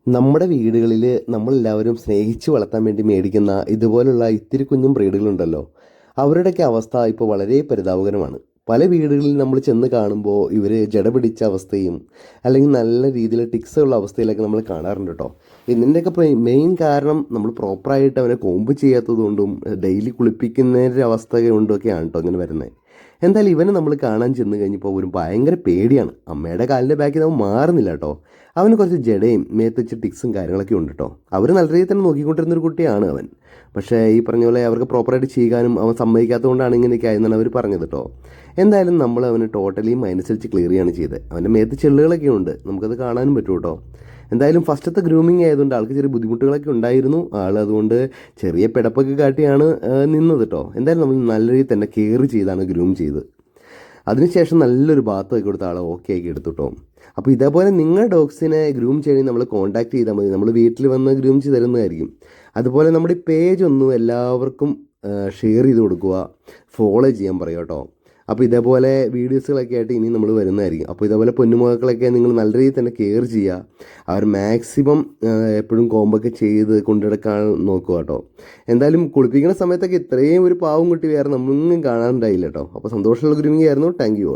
നമ്മുടെ വീടുകളിൽ നമ്മളെല്ലാവരും സ്നേഹിച്ച് വളർത്താൻ വേണ്ടി മേടിക്കുന്ന ഇതുപോലുള്ള ഇത്തിരി കുഞ്ഞും ബ്രീഡുകളുണ്ടല്ലോ. അവരുടെയൊക്കെ അവസ്ഥ ഇപ്പോൾ വളരെ പരിതാപകരമാണ്. പല വീടുകളിൽ നമ്മൾ ചെന്ന് കാണുമ്പോൾ ഇവർ ജട പിടിച്ച അവസ്ഥയും അല്ലെങ്കിൽ നല്ല രീതിയിൽ ടിക്സ് ഉള്ള അവസ്ഥയിലൊക്കെ നമ്മൾ കാണാറുണ്ട് കേട്ടോ. ഇതിൻ്റെയൊക്കെ മെയിൻ കാരണം നമ്മൾ പ്രോപ്പറായിട്ട് അവനെ കോമ്പ് ചെയ്യാത്തത് കൊണ്ടും ഡെയിലി കുളിപ്പിക്കുന്നതിൻ്റെ അവസ്ഥ കൊണ്ടൊക്കെയാണ് കേട്ടോ ഇങ്ങനെ വരുന്നത്. എന്തായാലും ഇവനെ നമ്മൾ കാണാൻ ചെന്ന് കഴിഞ്ഞപ്പോൾ ഒരു ഭയങ്കര പേടിയാണ്. അമ്മയുടെ കാലിൻ്റെ ബാക്കിൽ അവൻ മാറുന്നില്ല കേട്ടോ. അവന് കുറച്ച് ജടയും മേത്ത് വെച്ച് ടിക്സും കാര്യങ്ങളൊക്കെ ഉണ്ട് കേട്ടോ. അവർ നല്ല രീതിയിൽ തന്നെ നോക്കിക്കൊണ്ടിരുന്നൊരു കുട്ടിയാണ് അവൻ. പക്ഷേ ഈ പറഞ്ഞ പോലെ അവർക്ക് പ്രോപ്പറായിട്ട് ചെയ്യാനും അവൻ സമ്മതിക്കാത്തത് കൊണ്ടാണ് ഇങ്ങനെയൊക്കെ ആയെന്നാണ് അവർ പറഞ്ഞത് കേട്ടോ. എന്തായാലും നമ്മൾ അവന് ടോട്ടലിയും അനുസരിച്ച് ക്ലിയർ ചെയ്യാണ് ചെയ്തത്. അവൻ്റെ മേത്ത് ചെള്ളുകളൊക്കെ ഉണ്ട്, നമുക്കത് കാണാനും പറ്റും കേട്ടോ. എന്തായാലും ഫസ്റ്റത്തെ ഗ്രൂമിങ് ആയതുകൊണ്ട് ആൾക്ക് ചെറിയ ബുദ്ധിമുട്ടുകളൊക്കെ ഉണ്ടായിരുന്നു. ആൾ അതുകൊണ്ട് ചെറിയ പിടപ്പൊക്കെ കാട്ടിയാണ് നിന്നത് കേട്ടോ. എന്തായാലും നമ്മൾ നല്ല രീതിയിൽ തന്നെ കെയർ ചെയ്താണ് ഗ്രൂം ചെയ്ത്. അതിനുശേഷം നല്ലൊരു ബാത്തൊക്കെ കൊടുത്ത ആളെ ഓക്കെ ആക്കി എടുത്തു കേട്ടോ. അപ്പോൾ ഇതേപോലെ നിങ്ങൾ ഡോഗ്സിനെ ഗ്രൂം ചെയ്യണമെങ്കിൽ നമ്മൾ കോൺടാക്ട് ചെയ്താൽ മതി. നമ്മൾ വീട്ടിൽ വന്ന് ഗ്രൂം ചെയ്ത് തരുന്നതായിരിക്കും. അതുപോലെ നമ്മുടെ ഈ പേജ് ഒന്ന് എല്ലാവർക്കും ഷെയർ ചെയ്ത് കൊടുക്കുക, ഫോളോ ചെയ്യാൻ പറയുക കേട്ടോ. അപ്പോൾ ഇതേപോലെ വീഡിയോസുകളൊക്കെ ആയിട്ട് ഇനി നമ്മൾ വരുന്നതായിരിക്കും. അപ്പോൾ ഇതേപോലെ പൊന്നുമക്കളൊക്കെ നിങ്ങൾ നല്ല രീതിയിൽ തന്നെ കെയർ ചെയ്യുക. അവർ മാക്സിമം എപ്പോഴും കോമ്പൊക്കെ ചെയ്ത് കൊണ്ടുനടക്കാൻ നോക്കുക കേട്ടോ. എന്തായാലും കുളിപ്പിക്കുന്ന സമയത്തൊക്കെ ഇത്രയും ഒരു പാവം കുട്ടി വേറെ നമ്മളൊന്നും കാണാനുണ്ടായില്ല കേട്ടോ. അപ്പോൾ സന്തോഷമുള്ള ഗ്രൂമിംഗ് ആയിരുന്നു. Thank you.